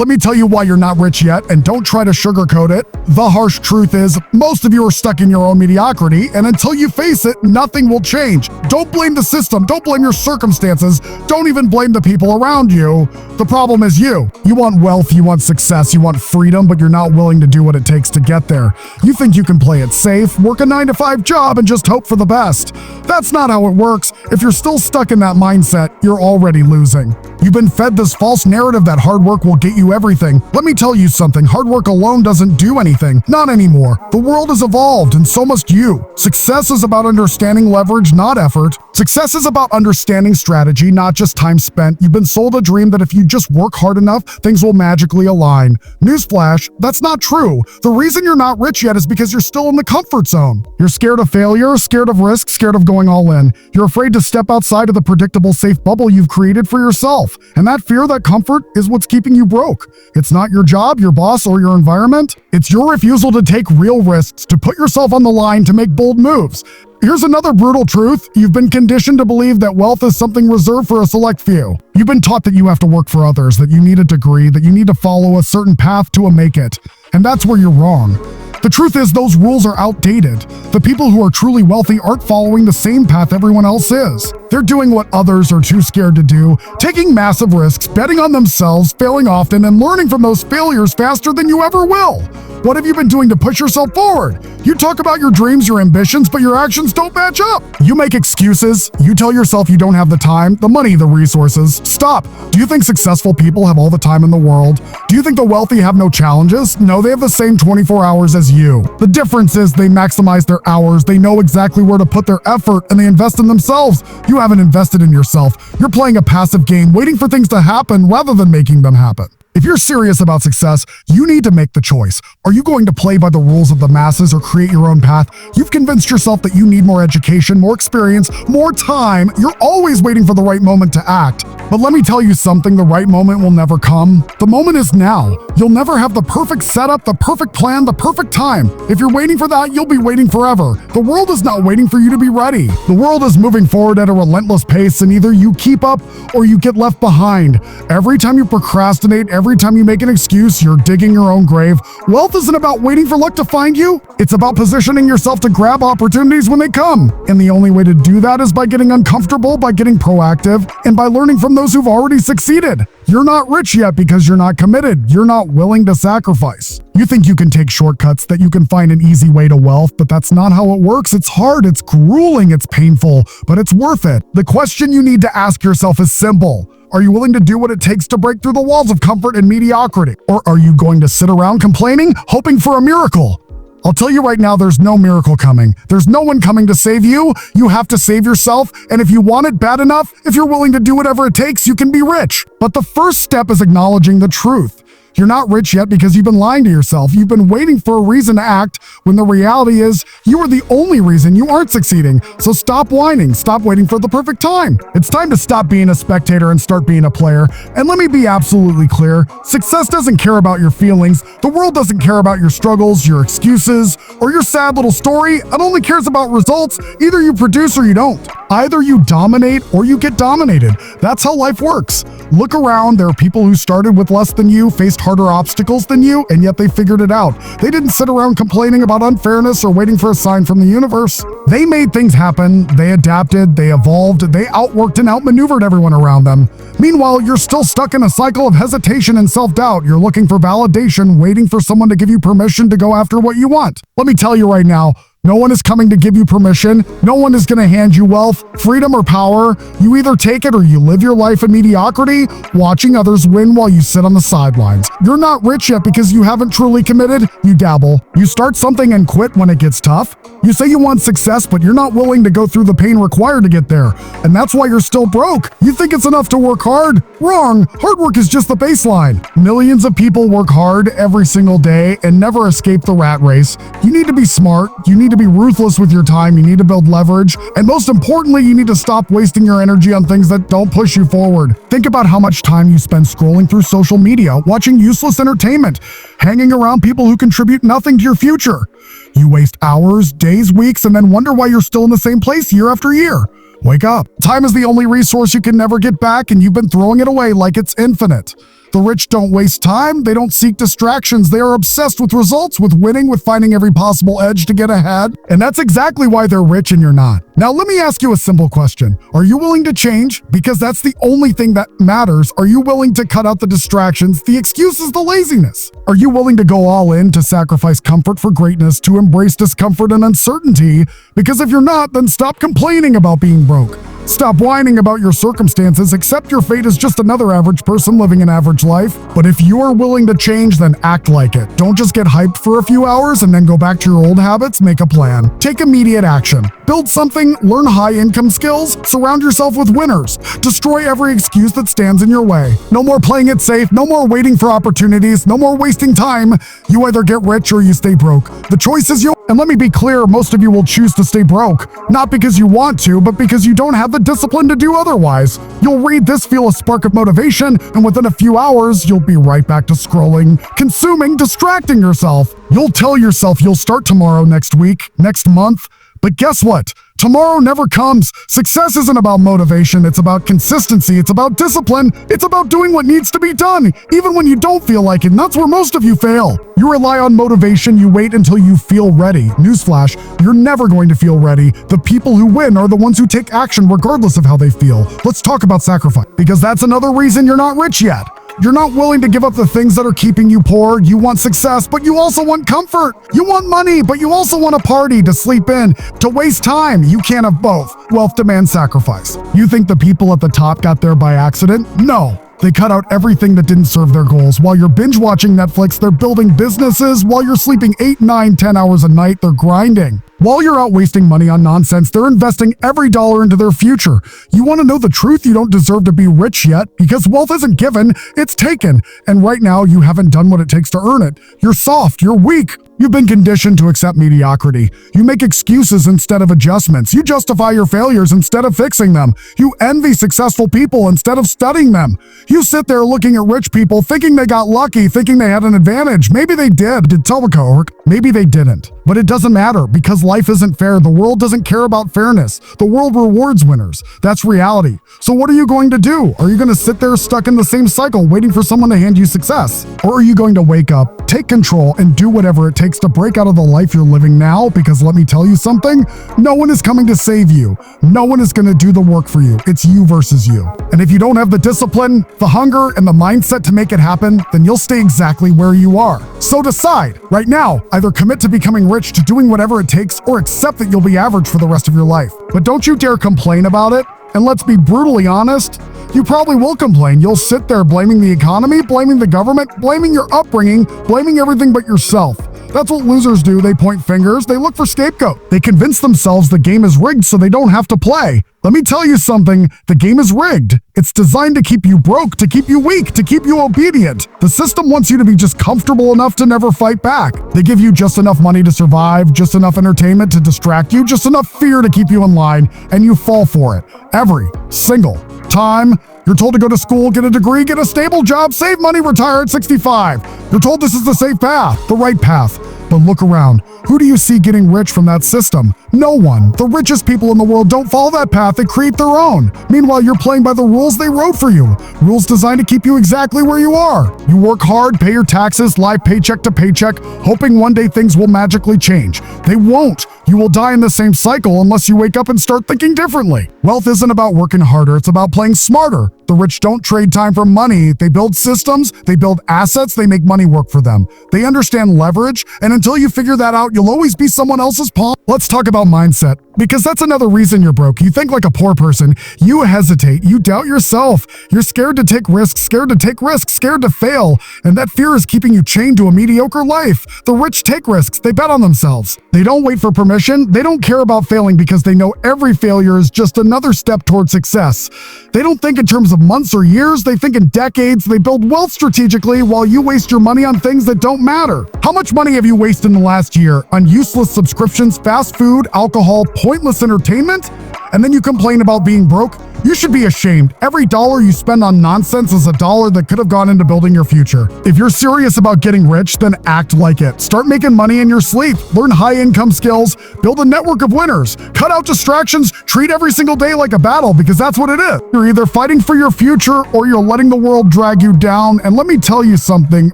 Let me tell you why you're not rich yet, and don't try to sugarcoat it. The harsh truth is, most of you are stuck in your own mediocrity, and until you face it, nothing will change. Don't blame the system, don't blame your circumstances, don't even blame the people around you. The problem is you. You want wealth, you want success, you want freedom, but you're not willing to do what it takes to get there. You think you can play it safe, work a 9-to-5 job, and just hope for the best. That's not how it works. If you're still stuck in that mindset, you're already losing. You've been fed this false narrative that hard work will get you everything. Let me tell you something, hard work alone doesn't do anything. Not anymore. The world has evolved, and so must you. Success is about understanding leverage, not effort. Success is about understanding strategy, not just time spent. You've been sold a dream that if you just work hard enough, things will magically align. Newsflash, that's not true. The reason you're not rich yet is because you're still in the comfort zone. You're scared of failure, scared of risk, scared of going all in. You're afraid to step outside of the predictable, safe bubble you've created for yourself. And that fear, that comfort, is what's keeping you broke. It's not your job, your boss, or your environment. It's your refusal to take real risks, to put yourself on the line, to make bold moves. Here's another brutal truth. You've been conditioned to believe that wealth is something reserved for a select few. You've been taught that you have to work for others, that you need a degree, that you need to follow a certain path to make it. And that's where you're wrong. The truth is, those rules are outdated. The people who are truly wealthy aren't following the same path everyone else is. They're doing what others are too scared to do, taking massive risks, betting on themselves, failing often, and learning from those failures faster than you ever will. What have you been doing to push yourself forward? You talk about your dreams, your ambitions, but your actions don't match up. You make excuses. You tell yourself you don't have the time, the money, the resources. Stop. Do you think successful people have all the time in the world? Do you think the wealthy have no challenges? No, they have the same 24 hours as you. The difference is they maximize their hours, they know exactly where to put their effort, and they invest in themselves. You haven't invested in yourself. You're playing a passive game, waiting for things to happen rather than making them happen. If you're serious about success, you need to make the choice. Are you going to play by the rules of the masses or create your own path? You've convinced yourself that you need more education, more experience, more time. You're always waiting for the right moment to act. But let me tell you something, the right moment will never come. The moment is now. You'll never have the perfect setup, the perfect plan, the perfect time. If you're waiting for that, you'll be waiting forever. The world is not waiting for you to be ready. The world is moving forward at a relentless pace, and either you keep up or you get left behind. Every time you procrastinate, every time you make an excuse, you're digging your own grave. Wealth isn't about waiting for luck to find you. It's about positioning yourself to grab opportunities when they come. And the only way to do that is by getting uncomfortable, by getting proactive, and by learning from those who've already succeeded. You're not rich yet because you're not committed. You're not willing to sacrifice. You think you can take shortcuts, that you can find an easy way to wealth, but that's not how it works. It's hard, it's grueling, it's painful, but it's worth it. The question you need to ask yourself is simple. Are you willing to do what it takes to break through the walls of comfort and mediocrity? Or are you going to sit around complaining, hoping for a miracle? I'll tell you right now, there's no miracle coming. There's no one coming to save you. You have to save yourself. And if you want it bad enough, if you're willing to do whatever it takes, you can be rich. But the first step is acknowledging the truth. You're not rich yet because you've been lying to yourself. You've been waiting for a reason to act when the reality is you are the only reason you aren't succeeding. So stop whining. Stop waiting for the perfect time. It's time to stop being a spectator and start being a player. And let me be absolutely clear. Success doesn't care about your feelings. The world doesn't care about your struggles, your excuses, or your sad little story. It only cares about results. Either you produce or you don't. Either you dominate or you get dominated. That's how life works. Look around. There are people who started with less than you, faced harder obstacles than you, and yet they figured it out. They didn't sit around complaining about unfairness or waiting for a sign from the universe. They made things happen. They adapted. They evolved. They outworked and outmaneuvered everyone around them. Meanwhile, you're still stuck in a cycle of hesitation and self-doubt. You're looking for validation, waiting for someone to give you permission to go after what you want. Let me tell you right now, no one is coming to give you permission. No one is going to hand you wealth, freedom, or power. You either take it or you live your life in mediocrity, watching others win while you sit on the sidelines. You're not rich yet because you haven't truly committed. You dabble. You start something and quit when it gets tough. You say you want success, but you're not willing to go through the pain required to get there. And that's why you're still broke. You think it's enough to work hard? Wrong. Hard work is just the baseline. Millions of people work hard every single day and never escape the rat race. You need to be smart. You need to be ruthless with your time. You need to build leverage. And most importantly, you need to stop wasting your energy on things that don't push you forward. Think about how much time you spend scrolling through social media, watching useless entertainment, hanging around people who contribute nothing to your future. You waste hours, days, weeks, and then wonder why you're still in the same place year after year. Wake up. Time is the only resource you can never get back, and you've been throwing it away like it's infinite. The rich don't waste time. They don't seek distractions. They are obsessed with results, with winning, with finding every possible edge to get ahead. And that's exactly why they're rich and you're not. Now, let me ask you a simple question. Are you willing to change? Because that's the only thing that matters. Are you willing to cut out the distractions, the excuses, the laziness? Are you willing to go all in, to sacrifice comfort for greatness, to embrace discomfort and uncertainty? Because if you're not, then stop complaining about being broke. Stop whining about your circumstances. Accept your fate as just another average person living an average life. But if you are willing to change, then act like it. Don't just get hyped for a few hours and then go back to your old habits. Make a plan. Take immediate action. Build something, learn high-income skills, surround yourself with winners. Destroy every excuse that stands in your way. No more playing it safe, no more waiting for opportunities, no more wasting time. You either get rich or you stay broke. The choice is yours. And let me be clear, most of you will choose to stay broke. Not because you want to, but because you don't have the discipline to do otherwise. You'll read this, feel a spark of motivation, and within a few hours, you'll be right back to scrolling, consuming, distracting yourself. You'll tell yourself you'll start tomorrow, next week, next month. But guess what? Tomorrow never comes. Success isn't about motivation. It's about consistency. It's about discipline. It's about doing what needs to be done, even when you don't feel like it. And that's where most of you fail. You rely on motivation. You wait until you feel ready. Newsflash, you're never going to feel ready. The people who win are the ones who take action regardless of how they feel. Let's talk about sacrifice, because that's another reason you're not rich yet. You're not willing to give up the things that are keeping you poor. You want success, but you also want comfort. You want money, but you also want a party, to sleep in, to waste time. You can't have both. Wealth demands sacrifice. You think the people at the top got there by accident? No. They cut out everything that didn't serve their goals. While you're binge watching Netflix, they're building businesses. While you're sleeping 8, 9, 10 hours a night, they're grinding. While you're out wasting money on nonsense, they're investing every dollar into their future. You want to know the truth? You don't deserve to be rich yet, because wealth isn't given, it's taken. And right now, you haven't done what it takes to earn it. You're soft, you're weak. You've been conditioned to accept mediocrity. You make excuses instead of adjustments. You justify your failures instead of fixing them. You envy successful people instead of studying them. You sit there looking at rich people, thinking they got lucky, thinking they had an advantage. Maybe they did tell the cohort. Maybe they didn't. But it doesn't matter, because life isn't fair. The world doesn't care about fairness. The world rewards winners. That's reality. So what are you going to do? Are you going to sit there stuck in the same cycle, waiting for someone to hand you success? Or are you going to wake up, take control, and do whatever it takes to break out of the life you're living now? Because let me tell you something, no one is coming to save you. No one is going to do the work for you. It's you versus you. And if you don't have the discipline, the hunger, and the mindset to make it happen, then you'll stay exactly where you are. So decide right now, either commit to becoming rich, to doing whatever it takes, or accept that you'll be average for the rest of your life. But don't you dare complain about it. And let's be brutally honest, you probably will complain. You'll sit there blaming the economy, blaming the government, blaming your upbringing, blaming everything but yourself. That's what losers do. They point fingers. They look for scapegoat. They convince themselves the game is rigged so they don't have to play. Let me tell you something. The game is rigged. It's designed to keep you broke, to keep you weak, to keep you obedient. The system wants you to be just comfortable enough to never fight back. They give you just enough money to survive, just enough entertainment to distract you, just enough fear to keep you in line, and you fall for it. Every single time. You're told to go to school, get a degree, get a stable job, save money, retire at 65. You're told this is the safe path, the right path. But look around. Who do you see getting rich from that system? No one. The richest people in the world don't follow that path, they create their own. Meanwhile, you're playing by the rules they wrote for you. Rules designed to keep you exactly where you are. You work hard, pay your taxes, lie paycheck to paycheck, hoping one day things will magically change. They won't. You will die in the same cycle unless you wake up and start thinking differently. Wealth isn't about working harder, it's about playing smarter. The rich don't trade time for money. They build systems, they build assets, they make money work for them. They understand leverage, and until you figure that out, you'll always be someone else's pawn. Let's talk about mindset, because that's another reason you're broke. You think like a poor person. You hesitate. You doubt yourself. You're scared to take risks, scared to fail, and that fear is keeping you chained to a mediocre life. The rich take risks. They bet on themselves. They don't wait for permission. They don't care about failing because they know every failure is just another step toward success. They don't think in terms of months or years. They think in decades. They build wealth strategically while you waste your money on things that don't matter. How much money have you wasted in the last year on useless subscriptions, fast food, alcohol, pointless entertainment? And then you complain about being broke? You should be ashamed. Every dollar you spend on nonsense is a dollar that could have gone into building your future. If you're serious about getting rich, then act like it. Start making money in your sleep. Learn high-income skills. Build a network of winners. Cut out distractions. Treat every single day like a battle, because that's what it is. You're either fighting for your your future or you're letting the world drag you down. And let me tell you something,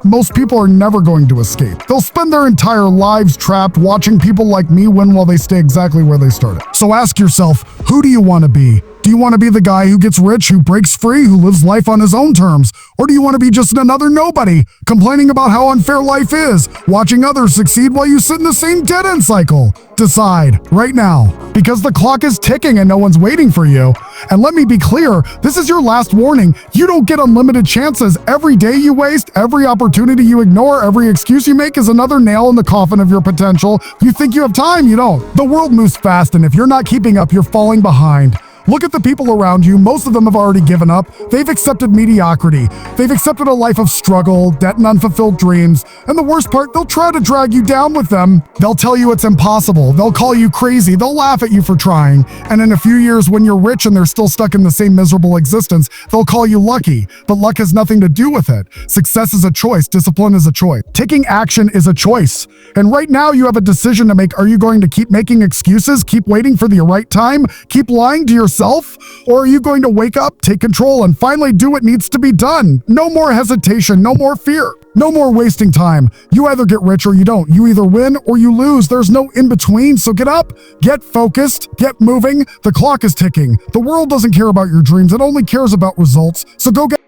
most people are never going to escape. They'll spend their entire lives trapped watching people like me win while they stay exactly where they started. So ask yourself, who do you want to be? Do you want to be the guy who gets rich, who breaks free, who lives life on his own terms? Or do you want to be just another nobody, complaining about how unfair life is, watching others succeed while you sit in the same dead-end cycle? Decide right now, because the clock is ticking and no one's waiting for you. And let me be clear, this is your last warning. You don't get unlimited chances. Every day you waste, every opportunity you ignore, every excuse you make is another nail in the coffin of your potential. You think you have time, you don't. The world moves fast, and if you're not keeping up, you're falling behind. Look at the people around you. Most of them have already given up. They've accepted mediocrity. They've accepted a life of struggle, debt, and unfulfilled dreams. And the worst part, they'll try to drag you down with them. They'll tell you it's impossible. They'll call you crazy. They'll laugh at you for trying. And in a few years, when you're rich and they're still stuck in the same miserable existence, they'll call you lucky. But luck has nothing to do with it. Success is a choice. Discipline is a choice. Taking action is a choice. And right now, you have a decision to make. Are you going to keep making excuses? Keep waiting for the right time? Keep lying to yourself? Or are you going to wake up, take control, and finally do what needs to be done? No more hesitation, no more fear, no more wasting time. You either get rich or you don't. You either win or you lose. There's no in between. So get up, get focused, get moving. The clock is ticking. The world doesn't care about your dreams. It only cares about results. So go get